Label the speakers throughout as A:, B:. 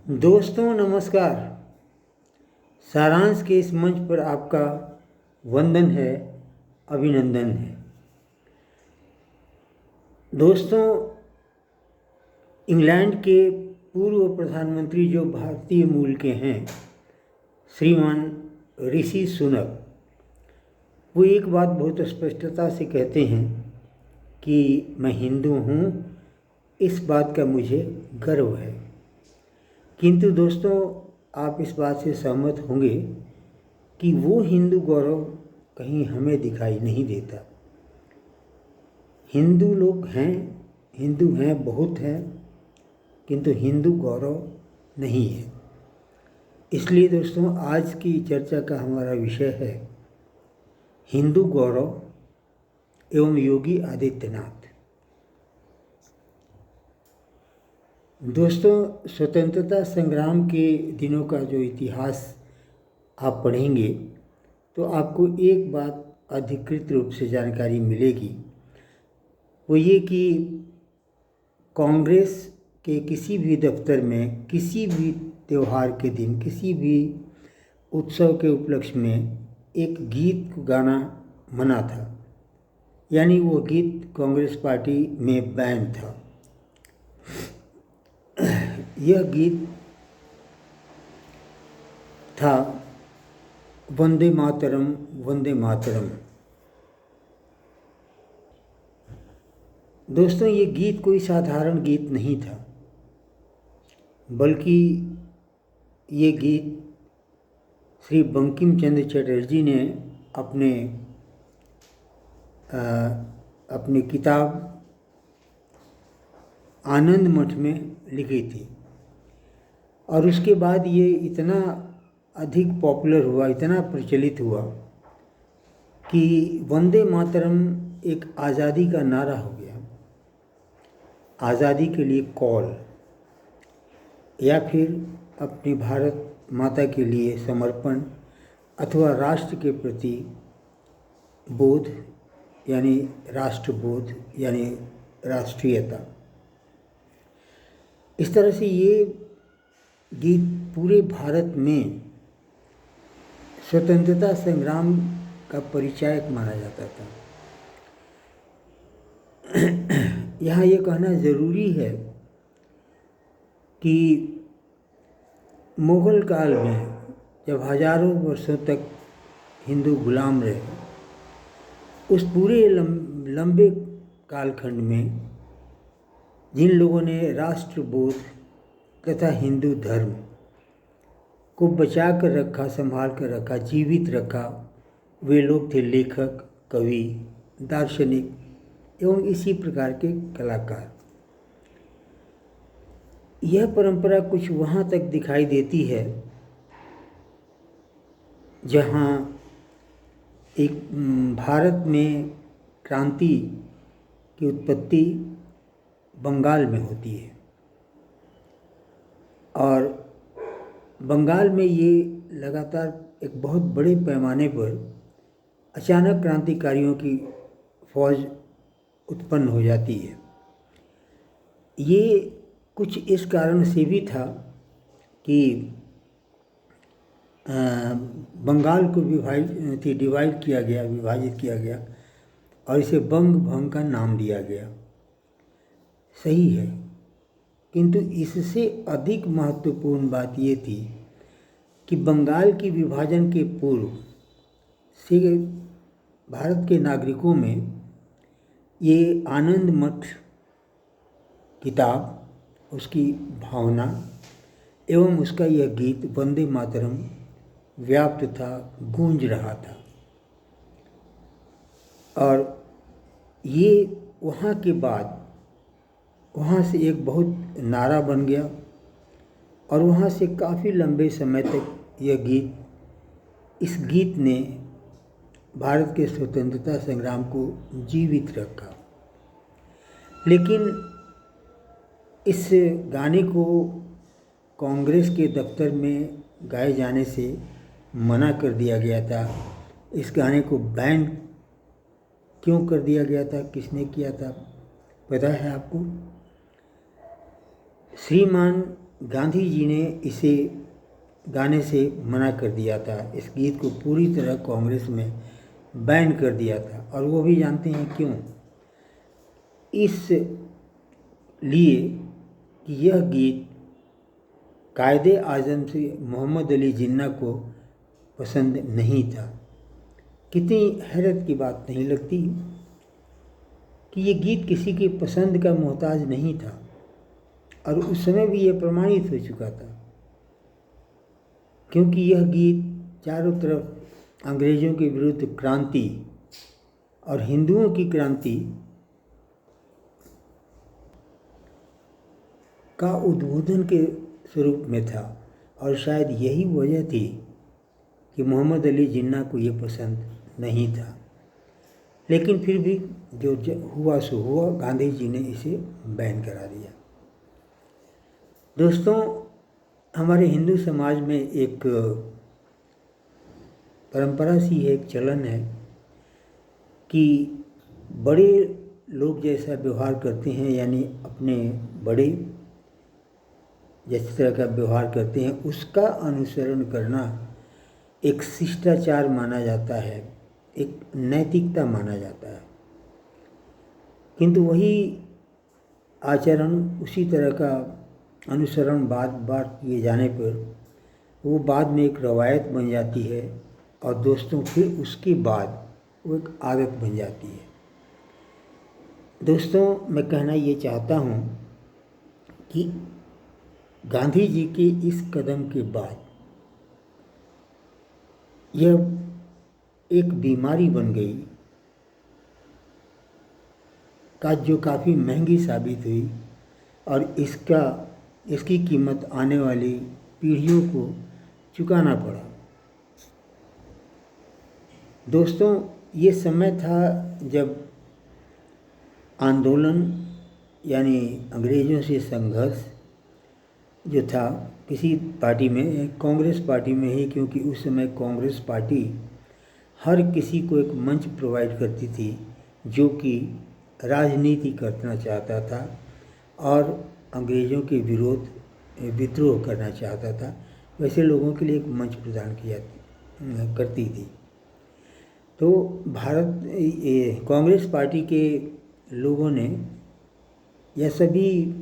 A: दोस्तों नमस्कार। सारांश के इस मंच पर आपका वंदन है, अभिनंदन है। दोस्तों, इंग्लैंड के पूर्व प्रधानमंत्री जो भारतीय मूल के हैं, श्रीमान ऋषि सुनक, वो एक बात बहुत स्पष्टता से कहते हैं कि मैं हिंदू हूँ। इस बात का मुझे गर्व है। किंतु दोस्तों, आप इस बात से सहमत होंगे कि वो हिंदू गौरव कहीं हमें दिखाई नहीं देता। हिंदू लोग हैं, हिंदू हैं, बहुत हैं, किंतु हिंदू गौरव नहीं है। इसलिए दोस्तों, आज की चर्चा का हमारा विषय है हिंदू गौरव एवं योगी आदित्यनाथ। दोस्तों, स्वतंत्रता संग्राम के दिनों का जो इतिहास आप पढ़ेंगे तो आपको एक बात अधिकृत रूप से जानकारी मिलेगी। वो ये कि कांग्रेस के किसी भी दफ्तर में, किसी भी त्यौहार के दिन, किसी भी उत्सव के उपलक्ष्य में एक गीत गाना मना था, यानी वो गीत कांग्रेस पार्टी में बैन था। यह गीत था वंदे मातरम, वंदे मातरम। दोस्तों, ये गीत कोई साधारण गीत नहीं था, बल्कि ये गीत श्री बंकिम चंद्र चटर्जी ने अपनी किताब आनंद मठ में लिखी थी। और उसके बाद ये इतना अधिक पॉपुलर हुआ, इतना प्रचलित हुआ कि वंदे मातरम एक आज़ादी का नारा हो गया। आज़ादी के लिए कॉल, या फिर अपनी भारत माता के लिए समर्पण, अथवा राष्ट्र के प्रति बोध, यानी राष्ट्रबोध, यानी राष्ट्रीयता। इस तरह से ये गीत पूरे भारत में स्वतंत्रता संग्राम का परिचायक माना जाता था। यहाँ ये कहना ज़रूरी है कि मुग़ल काल में जब हजारों वर्षों तक हिंदू गुलाम रहे, उस पूरे लंबे कालखंड में जिन लोगों ने राष्ट्रबोध तथा हिंदू धर्म को बचा कर रखा, संभाल कर रखा, जीवित रखा, वे लोग थे लेखक, कवि, दार्शनिक एवं इसी प्रकार के कलाकार। यह परंपरा कुछ वहाँ तक दिखाई देती है जहाँ एक भारत में क्रांति की उत्पत्ति बंगाल में होती है, और बंगाल में ये लगातार एक बहुत बड़े पैमाने पर अचानक क्रांतिकारियों की फौज उत्पन्न हो जाती है। ये कुछ इस कारण से भी था कि बंगाल को डिवाइड किया गया, विभाजित किया गया, और इसे बंग भंग का नाम दिया गया। सही है, किंतु इससे अधिक महत्वपूर्ण बात ये थी कि बंगाल की विभाजन के पूर्व से भारत के नागरिकों में ये आनंद मठ किताब, उसकी भावना एवं उसका यह गीत वंदे मातरम व्याप्त था, गूंज रहा था। और ये वहाँ के बाद वहाँ से एक बहुत नारा बन गया, और वहाँ से काफ़ी लंबे समय तक यह गीत, इस गीत ने भारत के स्वतंत्रता संग्राम को जीवित रखा। लेकिन इस गाने को कांग्रेस के दफ्तर में गाए जाने से मना कर दिया गया था। इस गाने को बैन क्यों कर दिया गया था, किसने किया था, पता है आपको? श्रीमान गांधी जी ने इसे गाने से मना कर दिया था। इस गीत को पूरी तरह कांग्रेस में बैन कर दिया था, और वो भी जानते हैं क्यों। इस लिए कि यह गीत कायदे आज़म से मोहम्मद अली जिन्ना को पसंद नहीं था। कितनी हैरत की बात नहीं लगती कि ये गीत किसी की पसंद का मोहताज नहीं था, और उस समय भी ये प्रमाणित हो चुका था, क्योंकि यह गीत चारों तरफ अंग्रेज़ों के विरुद्ध क्रांति और हिंदुओं की क्रांति का उद्बोधन के स्वरूप में था। और शायद यही वजह थी कि मोहम्मद अली जिन्ना को ये पसंद नहीं था। लेकिन फिर भी जो हुआ सो हुआ, गांधी जी ने इसे बैन करा दिया। दोस्तों, हमारे हिंदू समाज में एक परंपरा सी है, एक चलन है कि बड़े लोग जैसा व्यवहार करते हैं, यानी अपने बड़े जिस तरह का व्यवहार करते हैं उसका अनुसरण करना एक शिष्टाचार माना जाता है, एक नैतिकता माना जाता है। किंतु वही आचरण, उसी तरह का अनुसरण बार बार किए जाने पर वो बाद में एक रवायत बन जाती है, और दोस्तों फिर उसके बाद वो एक आदत बन जाती है। दोस्तों, मैं कहना ये चाहता हूँ कि गांधी जी के इस कदम के बाद यह एक बीमारी बन गई का जो काफ़ी महंगी साबित हुई, और इसकी कीमत आने वाली पीढ़ियों को चुकाना पड़ा। दोस्तों, ये समय था जब आंदोलन यानी अंग्रेज़ों से संघर्ष जो था किसी पार्टी में, कांग्रेस पार्टी में ही, क्योंकि उस समय कांग्रेस पार्टी हर किसी को एक मंच प्रोवाइड करती थी जो कि राजनीति करना चाहता था और अंग्रेज़ों के विरोध विद्रोह करना चाहता था, वैसे लोगों के लिए एक मंच प्रदान करती थी। तो कांग्रेस पार्टी के लोगों ने या सभी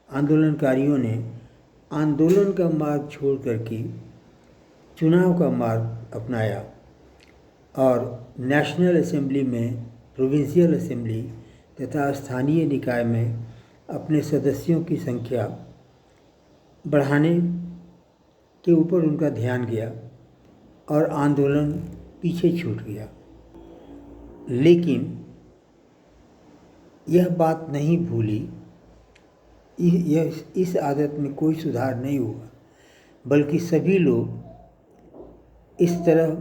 A: आंदोलनकारियों ने आंदोलन का मार्ग छोड़ करके चुनाव का मार्ग अपनाया, और नेशनल असेंबली में, प्रोविंशियल असेंबली तथा स्थानीय निकाय में अपने सदस्यों की संख्या बढ़ाने के ऊपर उनका ध्यान गया और आंदोलन पीछे छूट गया। लेकिन यह बात नहीं भूली, इस आदत में कोई सुधार नहीं हुआ, बल्कि सभी लोग इस तरह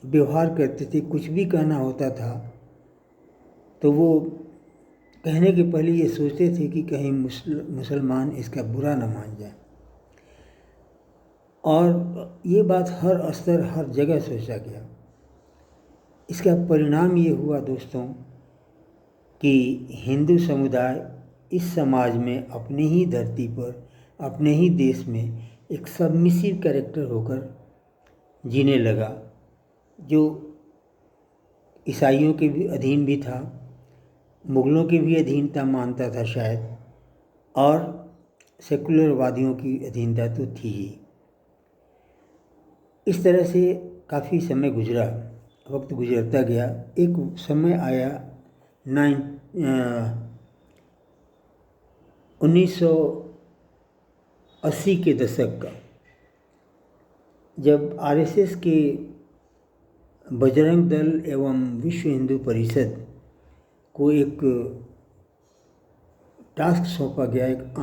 A: व्यवहार करते थे। कुछ भी कहना होता था तो वो कहने के पहले ये सोचते थे कि कहीं मुसलमान इसका बुरा न मान जाए, और ये बात हर स्तर, हर जगह सोचा गया। इसका परिणाम ये हुआ दोस्तों कि हिंदू समुदाय इस समाज में अपनी ही धरती पर, अपने ही देश में एक सबमिसिव कैरेक्टर होकर जीने लगा, जो ईसाइयों के भी अधीन भी था, मुगलों की भी अधीनता मानता था शायद, और सेकुलरवादियों की अधीनता तो थी ही। इस तरह से काफ़ी समय गुजरा, वक्त गुजरता गया। एक समय आया 1980 के दशक का, जब आरएसएस के बजरंग दल एवं विश्व हिंदू परिषद को एक टास्क सौंपा गया, एक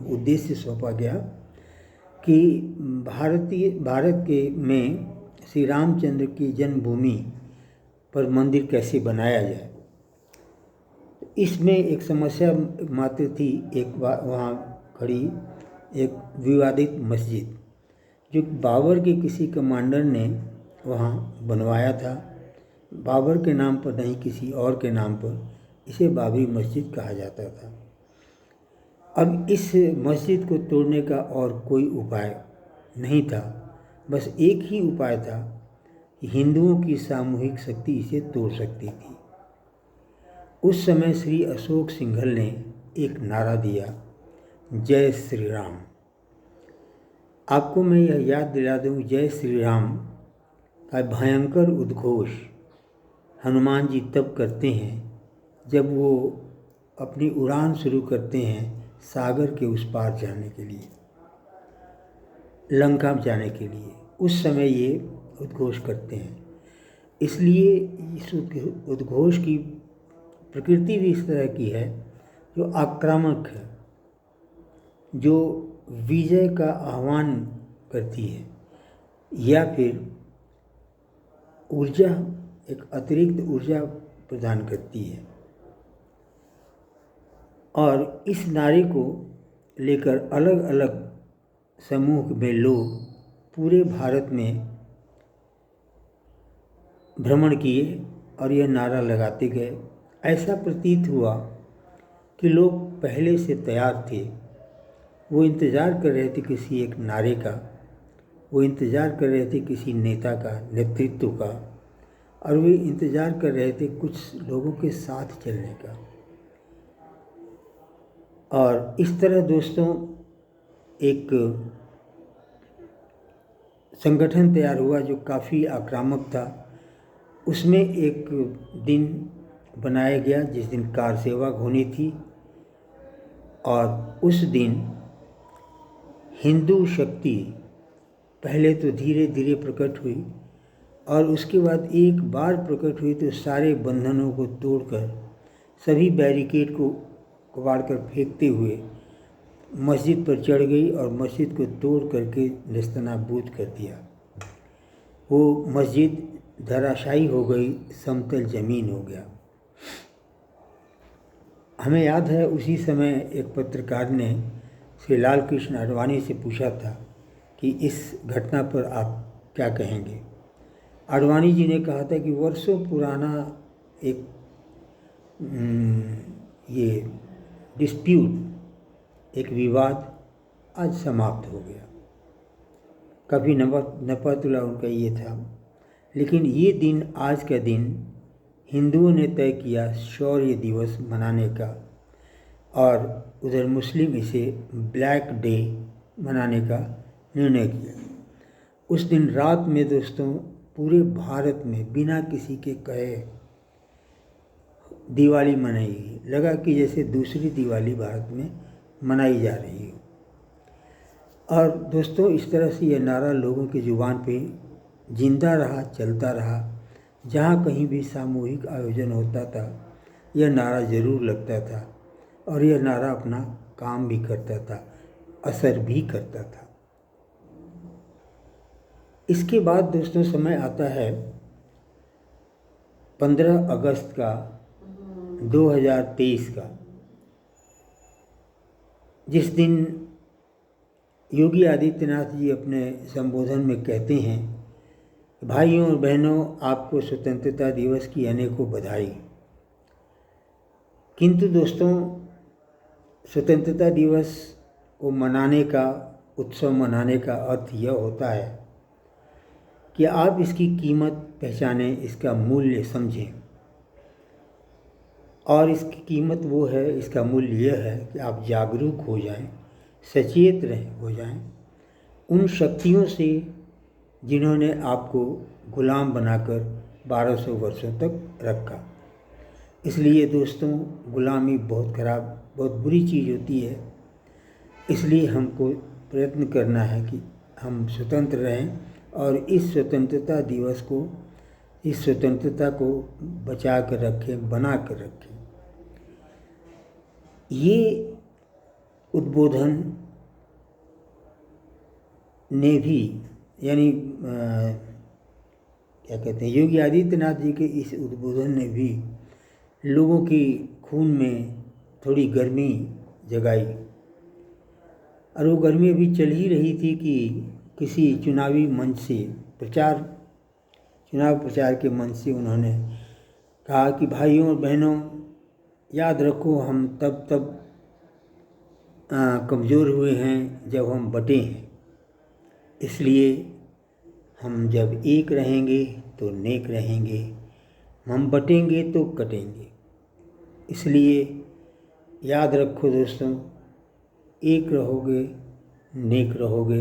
A: उद्देश्य सौंपा गया कि भारत के में श्री रामचंद्र की जन्मभूमि पर मंदिर कैसे बनाया जाए। इसमें एक समस्या मात्र थी, एक वहाँ खड़ी एक विवादित मस्जिद, जो बाबर के किसी कमांडर ने वहाँ बनवाया था। बाबर के नाम पर नहीं, किसी और के नाम पर। इसे बाबरी मस्जिद कहा जाता था। अब इस मस्जिद को तोड़ने का और कोई उपाय नहीं था, बस एक ही उपाय था कि हिंदुओं की सामूहिक शक्ति इसे तोड़ सकती थी। उस समय श्री अशोक सिंघल ने एक नारा दिया, जय श्री राम। आपको मैं यह याद दिला दूँ, जय श्री राम का भयंकर उद्घोष हनुमान जी तब करते हैं जब वो अपनी उड़ान शुरू करते हैं सागर के उस पार जाने के लिए, लंका जाने के लिए। उस समय ये उद्घोष करते हैं। इसलिए इस उद्घोष की प्रकृति भी इस तरह की है जो आक्रामक है, जो विजय का आह्वान करती है, या फिर ऊर्जा, एक अतिरिक्त ऊर्जा प्रदान करती है। और इस नारे को लेकर अलग अलग समूह में लोग पूरे भारत में भ्रमण किए और यह नारा लगाते गए। ऐसा प्रतीत हुआ कि लोग पहले से तैयार थे, वो इंतज़ार कर रहे थे किसी एक नारे का, वो इंतज़ार कर रहे थे किसी नेता का, नेतृत्व का, और वे इंतज़ार कर रहे थे कुछ लोगों के साथ चलने का। और इस तरह दोस्तों एक संगठन तैयार हुआ जो काफ़ी आक्रामक था। उसमें एक दिन बनाया गया जिस दिन कार सेवा होनी थी, और उस दिन हिंदू शक्ति पहले तो धीरे धीरे प्रकट हुई, और उसके बाद एक बार प्रकट हुई तो सारे बंधनों को तोड़कर, सभी बैरिकेड को कबाड़ कर फेंकते हुए मस्जिद पर चढ़ गई और मस्जिद को तोड़ करके नेस्तनाबूद कर दिया। वो मस्जिद धराशायी हो गई, समतल ज़मीन हो गया। हमें याद है उसी समय एक पत्रकार ने श्री लाल कृष्ण आडवाणी से पूछा था कि इस घटना पर आप क्या कहेंगे। आडवाणी जी ने कहा था कि वर्षों पुराना एक ये डिस्प्यूट, एक विवाद आज समाप्त हो गया। कभी नपतुला उनका ये था, लेकिन ये दिन, आज का दिन हिंदुओं ने तय किया शौर्य दिवस मनाने का, और उधर मुस्लिम इसे ब्लैक डे मनाने का निर्णय किया। उस दिन रात में दोस्तों पूरे भारत में बिना किसी के कहे दिवाली मनाई गई। लगा कि जैसे दूसरी दिवाली भारत में मनाई जा रही हो। और दोस्तों इस तरह से यह नारा लोगों की जुबान पे जिंदा रहा, चलता रहा। जहाँ कहीं भी सामूहिक आयोजन होता था यह नारा ज़रूर लगता था, और यह नारा अपना काम भी करता था, असर भी करता था। इसके बाद दोस्तों समय आता है 15 अगस्त का 2023 का, जिस दिन योगी आदित्यनाथ जी अपने संबोधन में कहते हैं, भाइयों और बहनों, आपको स्वतंत्रता दिवस की अनेकों बधाई। किंतु दोस्तों स्वतंत्रता दिवस को मनाने का, उत्सव मनाने का अर्थ यह होता है कि आप इसकी कीमत पहचानें, इसका मूल्य समझें। और इसकी कीमत वो है, इसका मूल्य यह है कि आप जागरूक हो जाएं, सचेत हो जाएं उन शक्तियों से जिन्होंने आपको गुलाम बनाकर 1200 वर्षों तक रखा। इसलिए दोस्तों गुलामी बहुत खराब, बहुत बुरी चीज़ होती है। इसलिए हमको प्रयत्न करना है कि हम स्वतंत्र रहें, और इस स्वतंत्रता दिवस को, इस स्वतंत्रता को बचा कर रखें, बना कर रखें। ये उद्बोधन ने भी, यानी क्या कहते हैं, योगी आदित्यनाथ जी के इस उद्बोधन ने भी लोगों की खून में थोड़ी गर्मी जगाई। और वो गर्मी अभी चल ही रही थी कि किसी चुनावी मंच से चुनाव प्रचार के मंच से उन्होंने कहा कि भाइयों और बहनों, याद रखो हम तब कमज़ोर हुए हैं जब हम बटे हैं। इसलिए हम जब एक रहेंगे तो नेक रहेंगे, हम बटेंगे तो कटेंगे। इसलिए याद रखो दोस्तों, एक रहोगे नेक रहोगे,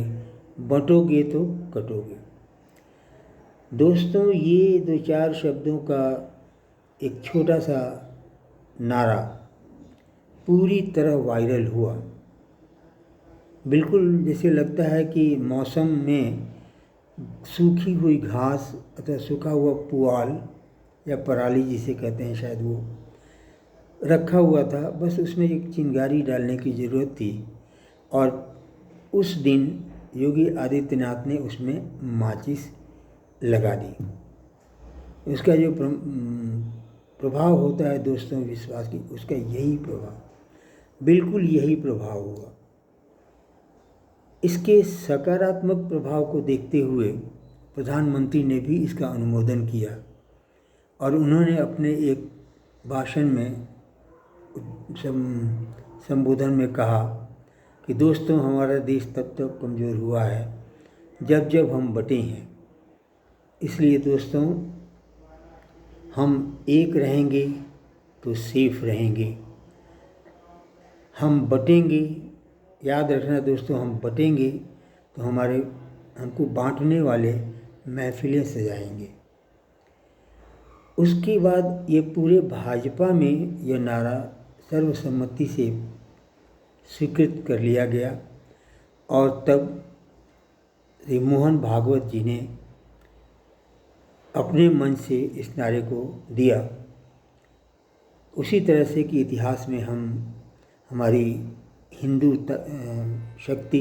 A: बटोगे तो कटोगे। दोस्तों, ये 2-4 शब्दों का एक छोटा सा नारा पूरी तरह वायरल हुआ। बिल्कुल जैसे लगता है कि मौसम में सूखी हुई घास अथवा सूखा हुआ पुआल या पराली जिसे कहते हैं शायद, वो रखा हुआ था, बस उसमें एक चिंगारी डालने की ज़रूरत थी। और उस दिन योगी आदित्यनाथ ने उसमें माचिस लगा दी। उसका जो प्रभाव होता है दोस्तों विश्वास की, उसका यही प्रभाव, बिल्कुल यही प्रभाव हुआ। इसके सकारात्मक प्रभाव को देखते हुए प्रधानमंत्री ने भी इसका अनुमोदन किया और उन्होंने अपने एक भाषण में संबोधन में कहा कि दोस्तों, हमारा देश तब तक कमज़ोर हुआ है जब जब हम बटे हैं। इसलिए दोस्तों, हम एक रहेंगे तो सेफ रहेंगे, हम बटेंगे। याद रखना दोस्तों, हम बटेंगे तो हमको बांटने वाले महफिलें सजाएंगे। उसके बाद ये पूरे भाजपा में यह नारा सर्वसम्मति से स्वीकृत कर लिया गया और तब श्री मोहन भागवत जी ने अपने मन से इस नारे को दिया। उसी तरह से कि इतिहास में हमारी हिंदू शक्ति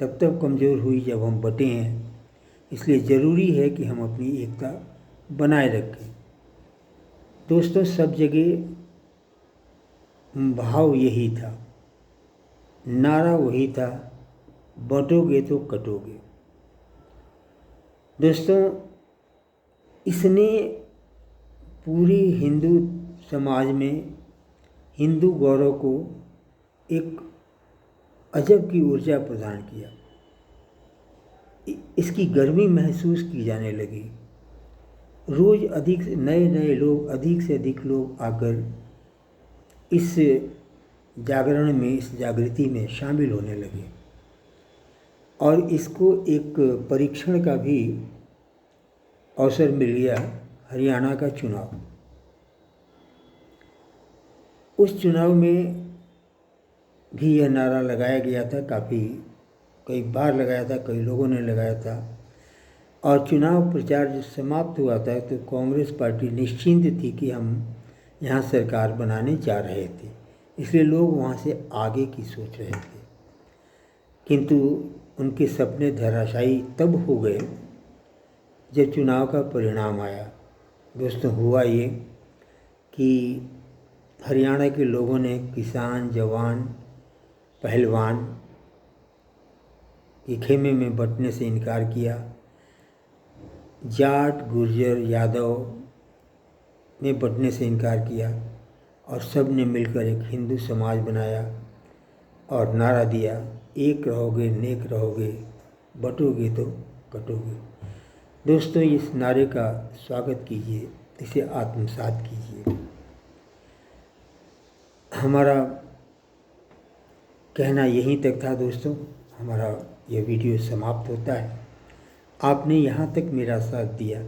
A: तब तक कमज़ोर हुई जब हम बटे हैं। इसलिए ज़रूरी है कि हम अपनी एकता बनाए रखें। दोस्तों, सब जगह भाव यही था, नारा वही था, बटोगे तो कटोगे। दोस्तों, इसने पूरी हिंदू समाज में हिंदू गौरव को एक अजब की ऊर्जा प्रदान किया। इसकी गर्मी महसूस की जाने लगी। रोज़ नए लोग, अधिक से अधिक लोग आकर इस जागरण में, इस जागृति में शामिल होने लगे और इसको एक परीक्षण का भी अवसर मिल गया। हरियाणा का चुनाव, उस चुनाव में भी यह नारा लगाया गया था, कई बार लगाया था, कई लोगों ने लगाया था। और चुनाव प्रचार जब समाप्त हुआ था तो कांग्रेस पार्टी निश्चिंत थी कि हम यहाँ सरकार बनाने जा रहे थे, इसलिए लोग वहाँ से आगे की सोच रहे थे। किंतु उनके सपने धराशायी तब हो गए जब चुनाव का परिणाम आया। दोस्तों, हुआ ये कि हरियाणा के लोगों ने किसान, जवान, पहलवान के खेमे में बंटने से इनकार किया। जाट, गुर्जर, यादव में बंटने से इनकार किया और सब ने मिलकर एक हिंदू समाज बनाया और नारा दिया, एक रहोगे नेक रहोगे, बटोगे तो कटोगे। दोस्तों, इस नारे का स्वागत कीजिए, इसे आत्मसात कीजिए। हमारा कहना यहीं तक था दोस्तों। हमारा यह वीडियो समाप्त होता है। आपने यहाँ तक मेरा साथ दिया,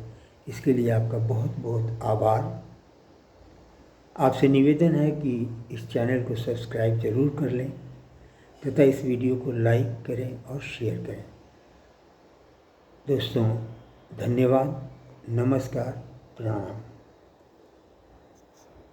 A: इसके लिए आपका बहुत बहुत आभार। आपसे निवेदन है कि इस चैनल को सब्सक्राइब जरूर कर लें तथा इस वीडियो को लाइक करें और शेयर करें। दोस्तों, धन्यवाद, नमस्कार, प्रणाम।